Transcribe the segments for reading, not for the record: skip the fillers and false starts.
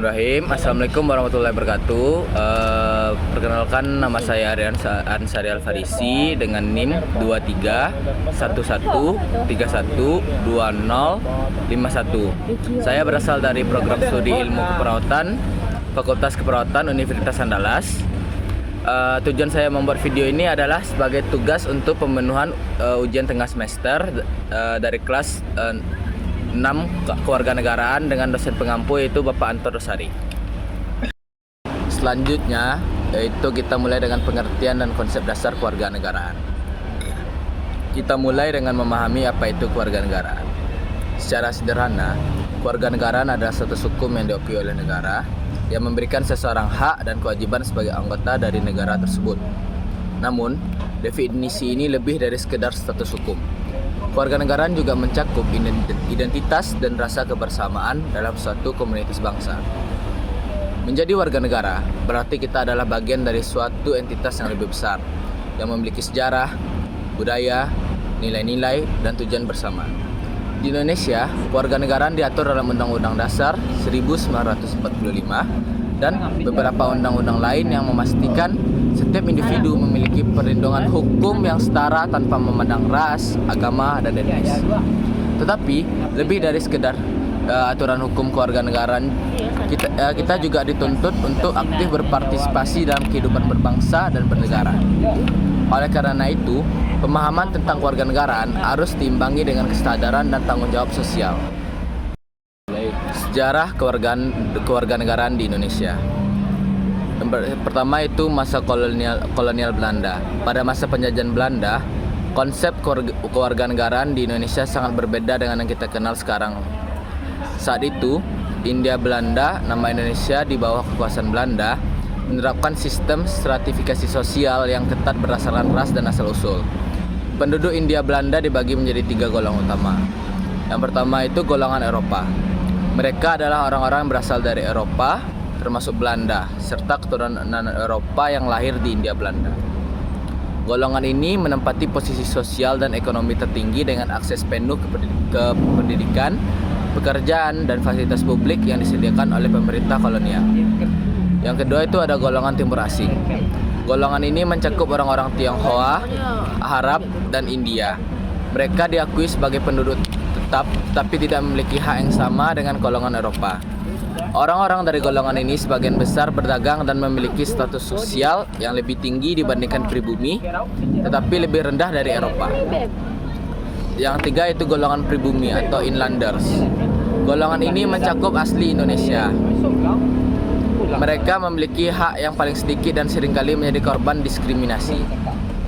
Bismillahirrahmanirrahim. Assalamualaikum warahmatullahi wabarakatuh. Perkenalkan, nama saya Aryan Ansari Al-Farisi dengan NIM 2311312051. Saya berasal dari program studi ilmu keperawatan Fakultas Keperawatan Universitas Andalas. Tujuan saya membuat video ini adalah sebagai tugas untuk pemenuhan ujian tengah semester dari kelas 6 kewarganegaraan dengan dosen pengampu yaitu Bapak Anton Rosari. Selanjutnya yaitu kita mulai dengan pengertian dan konsep dasar kewarganegaraan. Kita mulai dengan memahami apa itu kewarganegaraan. Secara sederhana, kewarganegaraan adalah status hukum yang diakui oleh negara yang memberikan seseorang hak dan kewajiban sebagai anggota dari negara tersebut. Namun, definisi ini lebih dari sekedar status hukum. Kewarganegaraan juga mencakup identitas dan rasa kebersamaan dalam suatu komunitas bangsa. Menjadi warga negara berarti kita adalah bagian dari suatu entitas yang lebih besar, yang memiliki sejarah, budaya, nilai-nilai, dan tujuan bersama. Di Indonesia, kewarganegaraan diatur dalam Undang-Undang Dasar 1945 dan beberapa undang-undang lain yang memastikan setiap individu memiliki perlindungan hukum yang setara tanpa memandang ras, agama, dan etnis. Tetapi lebih dari sekedar aturan hukum kewarganegaraan, kita juga dituntut untuk aktif berpartisipasi dalam kehidupan berbangsa dan bernegara. Oleh karena itu, pemahaman tentang kewarganegaraan harus diimbangi dengan kesadaran dan tanggung jawab sosial. Sejarah kewarganegaraan di Indonesia. Pertama itu masa kolonial Belanda. Pada masa penjajahan Belanda, konsep kewarganegaraan di Indonesia sangat berbeda dengan yang kita kenal sekarang. Saat itu, Hindia Belanda, nama Indonesia di bawah kekuasaan Belanda, menerapkan sistem stratifikasi sosial yang ketat berdasarkan ras dan asal-usul. Penduduk Hindia Belanda dibagi menjadi 3 golongan utama. Yang pertama itu golongan Eropa. Mereka adalah orang-orang yang berasal dari Eropa, termasuk Belanda, serta keturunan Eropa yang lahir di Hindia Belanda. Golongan ini menempati posisi sosial dan ekonomi tertinggi dengan akses penuh ke pendidikan, pekerjaan, dan fasilitas publik yang disediakan oleh pemerintah kolonial. Yang kedua itu ada golongan timur asing. Golongan ini mencakup orang-orang Tionghoa, Arab, dan India. Mereka diakui sebagai penduduk tetap, tapi tidak memiliki hak yang sama dengan golongan Eropa. Orang-orang dari golongan ini sebagian besar berdagang dan memiliki status sosial yang lebih tinggi dibandingkan pribumi, tetapi lebih rendah dari Eropa. Yang ketiga itu golongan pribumi atau inlanders. Golongan ini mencakup asli Indonesia. Mereka memiliki hak yang paling sedikit dan seringkali menjadi korban diskriminasi.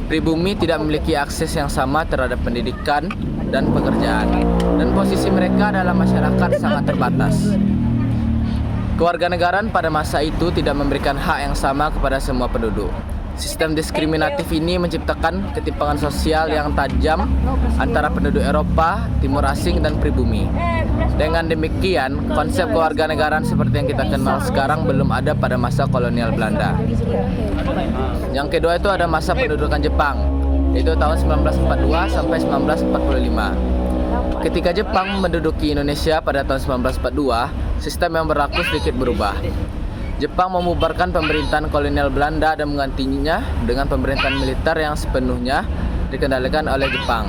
Pribumi tidak memiliki akses yang sama terhadap pendidikan dan pekerjaan, dan posisi mereka dalam masyarakat sangat terbatas. Kewarganegaraan pada masa itu tidak memberikan hak yang sama kepada semua penduduk. Sistem diskriminatif ini menciptakan ketimpangan sosial yang tajam antara penduduk Eropa, timur asing, dan pribumi. Dengan demikian, konsep kewarganegaraan seperti yang kita kenal sekarang belum ada pada masa kolonial Belanda. Yang kedua itu ada masa pendudukan Jepang, yaitu tahun 1942 sampai 1945. Ketika Jepang menduduki Indonesia pada tahun 1942, sistem yang berlaku sedikit berubah. Jepang membubarkan pemerintahan kolonial Belanda dan menggantinya dengan pemerintahan militer yang sepenuhnya dikendalikan oleh Jepang.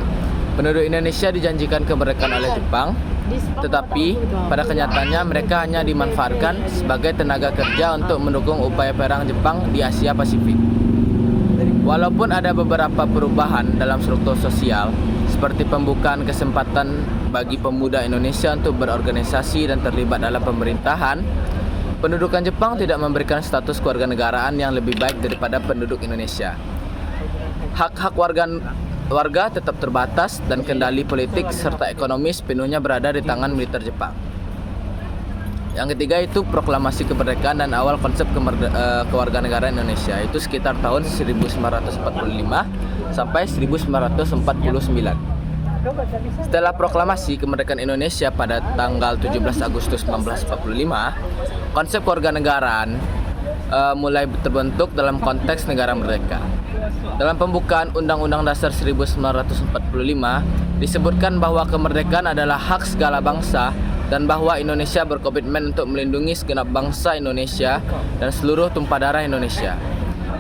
Penduduk Indonesia dijanjikan kemerdekaan oleh Jepang, tetapi pada kenyataannya mereka hanya dimanfaatkan sebagai tenaga kerja untuk mendukung upaya perang Jepang di Asia Pasifik. Walaupun ada beberapa perubahan dalam struktur sosial, seperti pembukaan kesempatan bagi pemuda Indonesia untuk berorganisasi dan terlibat dalam pemerintahan, pendudukan Jepang tidak memberikan status kewarganegaraan yang lebih baik daripada penduduk Indonesia. Hak-hak warga tetap terbatas dan kendali politik serta ekonomi sepenuhnya berada di tangan militer Jepang. Yang ketiga itu proklamasi kemerdekaan dan awal konsep kewarganegaraan Indonesia, itu sekitar tahun 1945 sampai 1949. Setelah proklamasi kemerdekaan Indonesia pada tanggal 17 Agustus 1945, konsep kewarganegaraan mulai terbentuk dalam konteks negara merdeka. Dalam pembukaan Undang-Undang Dasar 1945 disebutkan bahwa kemerdekaan adalah hak segala bangsa dan bahwa Indonesia berkomitmen untuk melindungi segenap bangsa Indonesia dan seluruh tumpah darah Indonesia.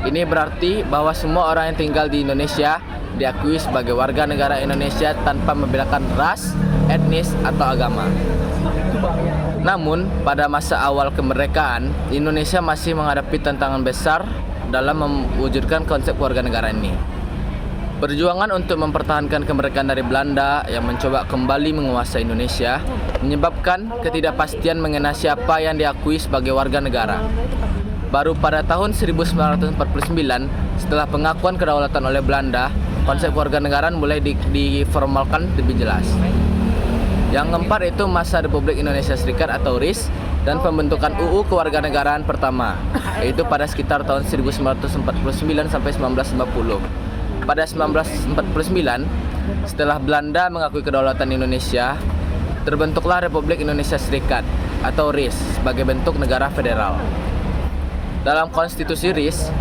Ini berarti bahwa semua orang yang tinggal di Indonesia diakui sebagai warga negara Indonesia tanpa membedakan ras, etnis, atau agama. Namun, pada masa awal kemerdekaan, Indonesia masih menghadapi tantangan besar dalam mewujudkan konsep kewarganegaraan ini. Perjuangan untuk mempertahankan kemerdekaan dari Belanda yang mencoba kembali menguasai Indonesia menyebabkan ketidakpastian mengenai siapa yang diakui sebagai warga negara. Baru pada tahun 1949, setelah pengakuan kedaulatan oleh Belanda, konsep kewarganegaraan mulai diformalkan lebih jelas. Yang keempat itu masa Republik Indonesia Serikat atau RIS dan pembentukan UU Kewarganegaraan pertama, yaitu pada sekitar tahun 1949 sampai 1950. Pada 1949, setelah Belanda mengakui kedaulatan Indonesia, terbentuklah Republik Indonesia Serikat atau RIS sebagai bentuk negara federal. Dalam konstitusi RIS,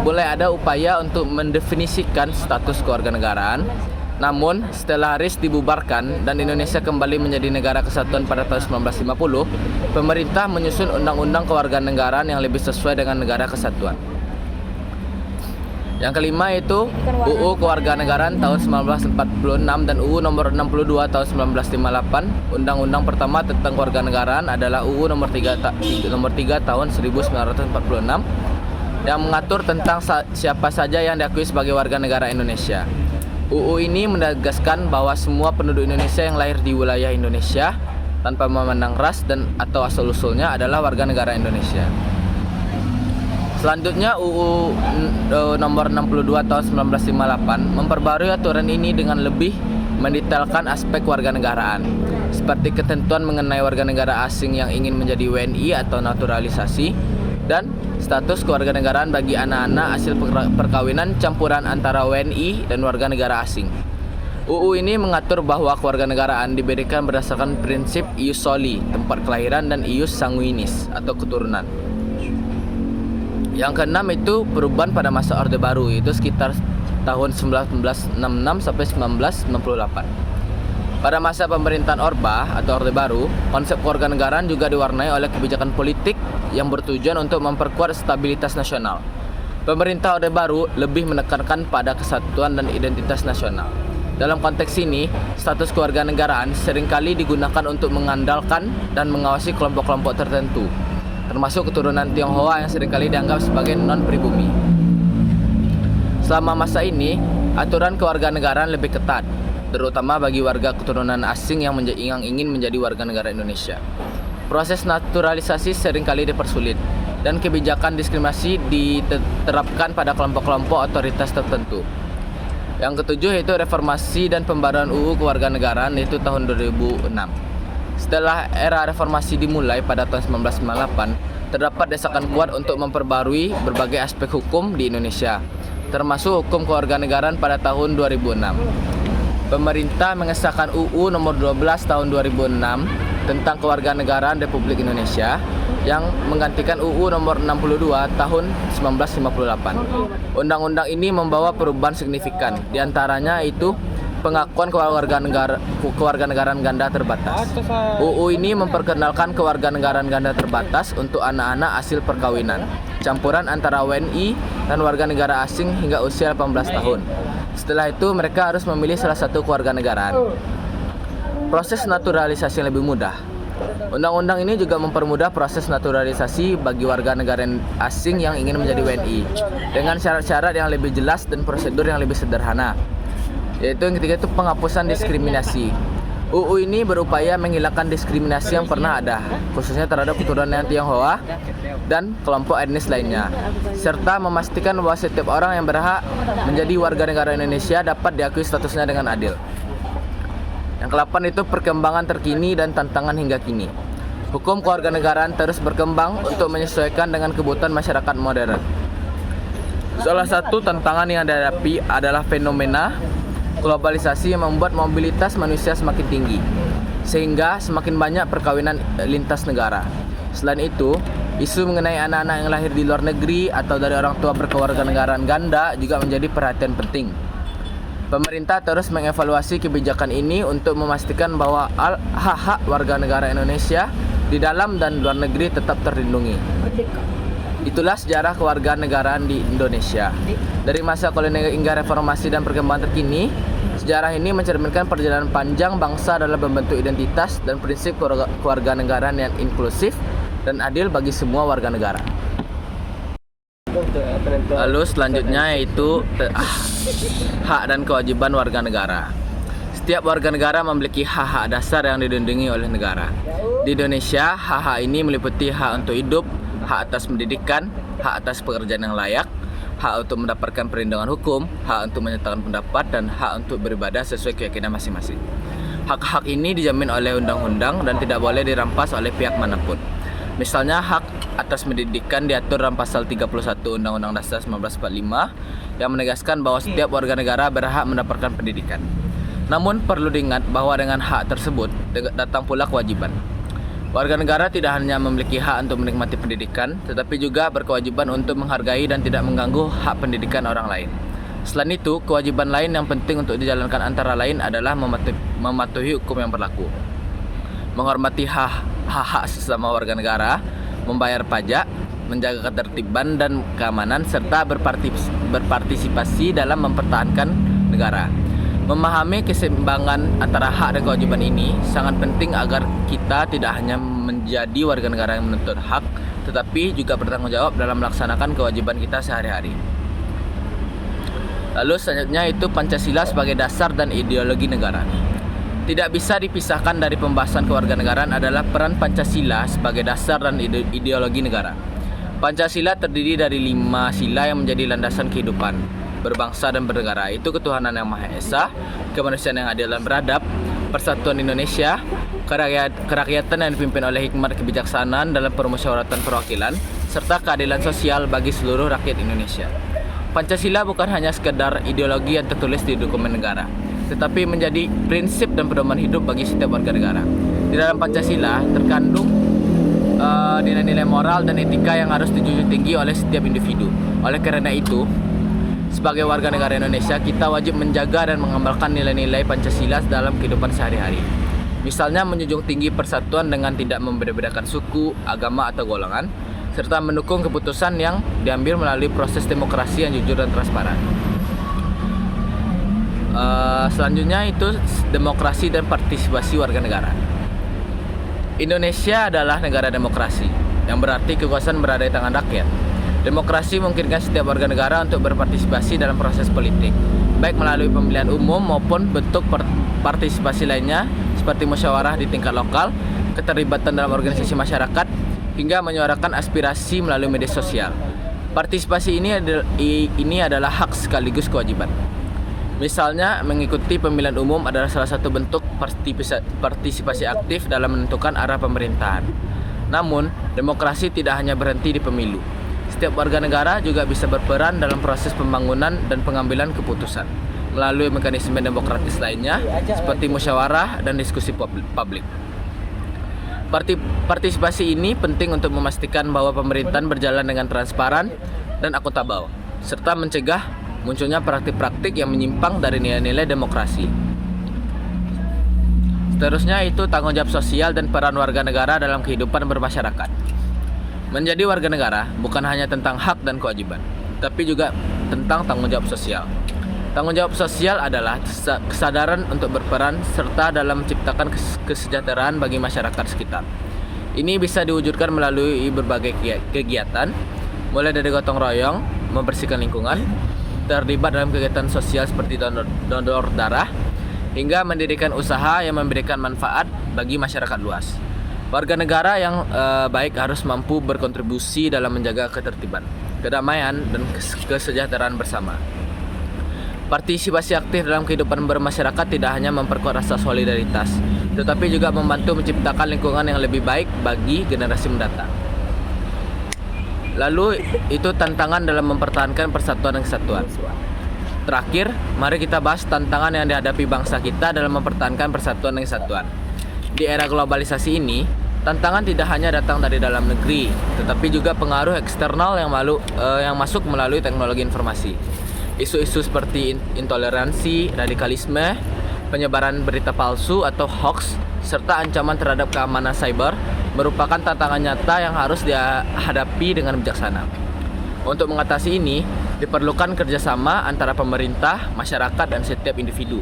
mulai ada upaya untuk mendefinisikan status kewarganegaraan. Namun, setelah RIS dibubarkan dan Indonesia kembali menjadi negara kesatuan pada tahun 1950, pemerintah menyusun undang-undang kewarganegaraan yang lebih sesuai dengan negara kesatuan. Yang kelima itu UU Kewarganegaraan tahun 1946 dan UU nomor 62 tahun 1958. Undang-undang pertama tentang kewarganegaraan adalah UU nomor 3 tahun 1946 yang mengatur tentang siapa saja yang diakui sebagai warga negara Indonesia. UU ini menegaskan bahwa semua penduduk Indonesia yang lahir di wilayah Indonesia tanpa memandang ras dan atau asal-usulnya adalah warga negara Indonesia. Selanjutnya UU nomor 62 tahun 1958 memperbarui aturan ini dengan lebih mendetailkan aspek warganegaraan, seperti ketentuan mengenai warga negara asing yang ingin menjadi WNI atau naturalisasi, dan status kewarganegaraan bagi anak-anak hasil perkawinan campuran antara WNI dan warga negara asing. UU ini mengatur bahwa kewarganegaraan diberikan berdasarkan prinsip ius soli, tempat kelahiran, dan ius sanguinis atau keturunan. Yang keenam itu perubahan pada masa Orde Baru, yaitu sekitar tahun 1966 sampai 1998. Pada masa pemerintahan Orde Baru, konsep kewarganegaraan juga diwarnai oleh kebijakan politik yang bertujuan untuk memperkuat stabilitas nasional. Pemerintah Orde Baru lebih menekankan pada kesatuan dan identitas nasional. Dalam konteks ini, status kewarganegaraan seringkali digunakan untuk mengandalkan dan mengawasi kelompok-kelompok tertentu, termasuk keturunan Tionghoa yang seringkali dianggap sebagai non-pribumi. Selama masa ini, aturan kewarganegaraan lebih ketat, terutama bagi warga keturunan asing yang ingin menjadi warga negara Indonesia. Proses naturalisasi seringkali dipersulit, dan kebijakan diskriminasi diterapkan pada kelompok-kelompok otoritas tertentu. Yang ketujuh yaitu reformasi dan pembaruan UU Kewarganegaraan, yaitu tahun 2006. Setelah era reformasi dimulai pada tahun 1998, terdapat desakan kuat untuk memperbarui berbagai aspek hukum di Indonesia, termasuk hukum kewarganegaraan pada tahun 2006. Pemerintah mengesahkan UU nomor 12 tahun 2006 tentang kewarganegaraan Republik Indonesia yang menggantikan UU nomor 62 tahun 1958. Undang-undang ini membawa perubahan signifikan, diantaranya itu pengakuan kewarganegaraan ganda terbatas. UU ini memperkenalkan kewarganegaraan ganda terbatas untuk anak-anak hasil perkawinan, campuran antara WNI dan warga negara asing hingga usia 18 tahun. Setelah itu mereka harus memilih salah satu kewarganegaraan. Proses naturalisasi yang lebih mudah. Undang-undang ini juga mempermudah proses naturalisasi bagi warga negara asing yang ingin menjadi WNI dengan syarat-syarat yang lebih jelas dan prosedur yang lebih sederhana. Yaitu yang ketiga itu penghapusan diskriminasi. UU ini berupaya menghilangkan diskriminasi yang pernah ada, khususnya terhadap keturunan Tionghoa dan kelompok etnis lainnya, serta memastikan bahwa setiap orang yang berhak menjadi warga negara Indonesia dapat diakui statusnya dengan adil. Yang ke-8 itu perkembangan terkini dan tantangan hingga kini. Hukum kewarganegaraan terus berkembang untuk menyesuaikan dengan kebutuhan masyarakat modern. Salah satu tantangan yang dihadapi adalah fenomena globalisasi yang membuat mobilitas manusia semakin tinggi, sehingga semakin banyak perkawinan lintas negara. Selain itu, isu mengenai anak-anak yang lahir di luar negeri atau dari orang tua berkewarganegaraan ganda juga menjadi perhatian penting. Pemerintah terus mengevaluasi kebijakan ini untuk memastikan bahwa hak-hak warga negara Indonesia di dalam dan luar negeri tetap terlindungi. Itulah sejarah kewarganegaraan di Indonesia. Dari masa kolonial hingga reformasi dan perkembangan terkini, sejarah ini mencerminkan perjalanan panjang bangsa dalam membentuk identitas dan prinsip kewarganegaraan yang inklusif dan adil bagi semua warga negara. Lalu selanjutnya yaitu hak dan kewajiban warga negara. Setiap warga negara memiliki hak-hak dasar yang dilindungi oleh negara. Di Indonesia, hak-hak ini meliputi hak untuk hidup, hak atas pendidikan, hak atas pekerjaan yang layak, hak untuk mendapatkan perlindungan hukum, hak untuk menyatakan pendapat, dan hak untuk beribadah sesuai keyakinan masing-masing. Hak-hak ini dijamin oleh undang-undang dan tidak boleh dirampas oleh pihak manapun. Misalnya hak atas pendidikan diatur dalam pasal 31 Undang-Undang Dasar 1945 yang menegaskan bahwa setiap warga negara berhak mendapatkan pendidikan. Namun perlu diingat bahwa dengan hak tersebut datang pula kewajiban. Warga negara tidak hanya memiliki hak untuk menikmati pendidikan, tetapi juga berkewajiban untuk menghargai dan tidak mengganggu hak pendidikan orang lain. Selain itu, kewajiban lain yang penting untuk dijalankan antara lain adalah mematuhi hukum yang berlaku, menghormati hak-hak sesama warga negara, membayar pajak, menjaga ketertiban dan keamanan, serta berpartisipasi dalam mempertahankan negara. Memahami keseimbangan antara hak dan kewajiban ini sangat penting agar kita tidak hanya menjadi warga negara yang menuntut hak, tetapi juga bertanggung jawab dalam melaksanakan kewajiban kita sehari-hari. Lalu selanjutnya itu Pancasila sebagai dasar dan ideologi negara. Tidak bisa dipisahkan dari pembahasan kewarganegaraan adalah peran Pancasila sebagai dasar dan ideologi negara. Pancasila terdiri dari 5 sila yang menjadi landasan kehidupan berbangsa dan bernegara, itu ketuhanan yang Maha Esa, kemanusiaan yang adil dan beradab, persatuan Indonesia, kerakyatan yang dipimpin oleh hikmat kebijaksanaan dalam permusyawaratan perwakilan, serta keadilan sosial bagi seluruh rakyat Indonesia. Pancasila bukan hanya sekedar ideologi yang tertulis di dokumen negara, tetapi menjadi prinsip dan pedoman hidup bagi setiap warga negara. Di dalam Pancasila terkandung nilai-nilai moral dan etika yang harus dijunjung tinggi oleh setiap individu. Oleh karena itu, sebagai warga negara Indonesia, kita wajib menjaga dan mengamalkan nilai-nilai Pancasila dalam kehidupan sehari-hari. Misalnya menjunjung tinggi persatuan dengan tidak membeda-bedakan suku, agama, atau golongan, serta mendukung keputusan yang diambil melalui proses demokrasi yang jujur dan transparan. Selanjutnya itu demokrasi dan partisipasi warga negara. Indonesia adalah negara demokrasi, yang berarti kekuasaan berada di tangan rakyat. Demokrasi memungkinkan setiap warga negara untuk berpartisipasi dalam proses politik, baik melalui pemilihan umum maupun bentuk partisipasi lainnya seperti musyawarah di tingkat lokal, keterlibatan dalam organisasi masyarakat, hingga menyuarakan aspirasi melalui media sosial. Partisipasi ini adalah hak sekaligus kewajiban. Misalnya, mengikuti pemilihan umum adalah salah satu bentuk partisipasi aktif dalam menentukan arah pemerintahan. Namun, demokrasi tidak hanya berhenti di pemilu. Setiap warga negara juga bisa berperan dalam proses pembangunan dan pengambilan keputusan melalui mekanisme demokratis lainnya seperti musyawarah dan diskusi publik. Partisipasi ini penting untuk memastikan bahwa pemerintahan berjalan dengan transparan dan akuntabel, serta mencegah munculnya praktik-praktik yang menyimpang dari nilai-nilai demokrasi. Seterusnya itu tanggung jawab sosial dan peran warga negara dalam kehidupan bermasyarakat. Menjadi warga negara bukan hanya tentang hak dan kewajiban, tapi juga tentang tanggung jawab sosial. Tanggung jawab sosial adalah kesadaran untuk berperan serta dalam menciptakan kesejahteraan bagi masyarakat sekitar. Ini bisa diwujudkan melalui berbagai kegiatan, mulai dari gotong royong, membersihkan lingkungan, terlibat dalam kegiatan sosial seperti donor darah, hingga mendirikan usaha yang memberikan manfaat bagi masyarakat luas. Warga negara yang baik harus mampu berkontribusi dalam menjaga ketertiban, kedamaian, dan kesejahteraan bersama. Partisipasi aktif dalam kehidupan bermasyarakat tidak hanya memperkuat rasa solidaritas, tetapi juga membantu menciptakan lingkungan yang lebih baik bagi generasi mendatang. Lalu itu tantangan dalam mempertahankan persatuan dan kesatuan. Terakhir, mari kita bahas tantangan yang dihadapi bangsa kita dalam mempertahankan persatuan dan kesatuan. Di era globalisasi ini, tantangan tidak hanya datang dari dalam negeri, tetapi juga pengaruh eksternal yang masuk melalui teknologi informasi. Isu-isu seperti intoleransi, radikalisme, penyebaran berita palsu atau hoax, serta ancaman terhadap keamanan cyber merupakan tantangan nyata yang harus dihadapi dengan bijaksana. Untuk mengatasi ini, diperlukan kerjasama antara pemerintah, masyarakat, dan setiap individu.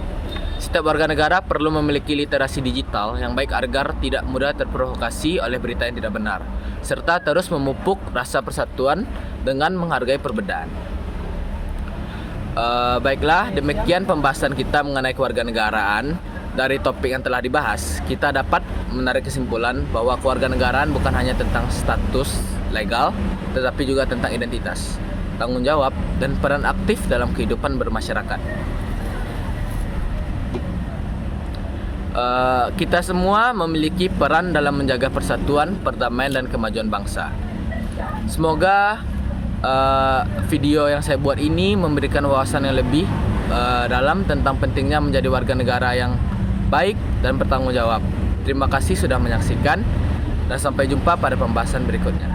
Setiap warga negara perlu memiliki literasi digital yang baik agar tidak mudah terprovokasi oleh berita yang tidak benar, serta terus memupuk rasa persatuan dengan menghargai perbedaan. Baiklah, demikian pembahasan kita mengenai kewarganegaraan. Dari topik yang telah dibahas, kita dapat menarik kesimpulan bahwa kewarganegaraan bukan hanya tentang status legal, tetapi juga tentang identitas, tanggung jawab, dan peran aktif dalam kehidupan bermasyarakat. Kita semua memiliki peran dalam menjaga persatuan, perdamaian, dan kemajuan bangsa. Semoga video yang saya buat ini memberikan wawasan yang lebih dalam tentang pentingnya menjadi warga negara yang baik dan bertanggung jawab. Terima kasih sudah menyaksikan dan sampai jumpa pada pembahasan berikutnya.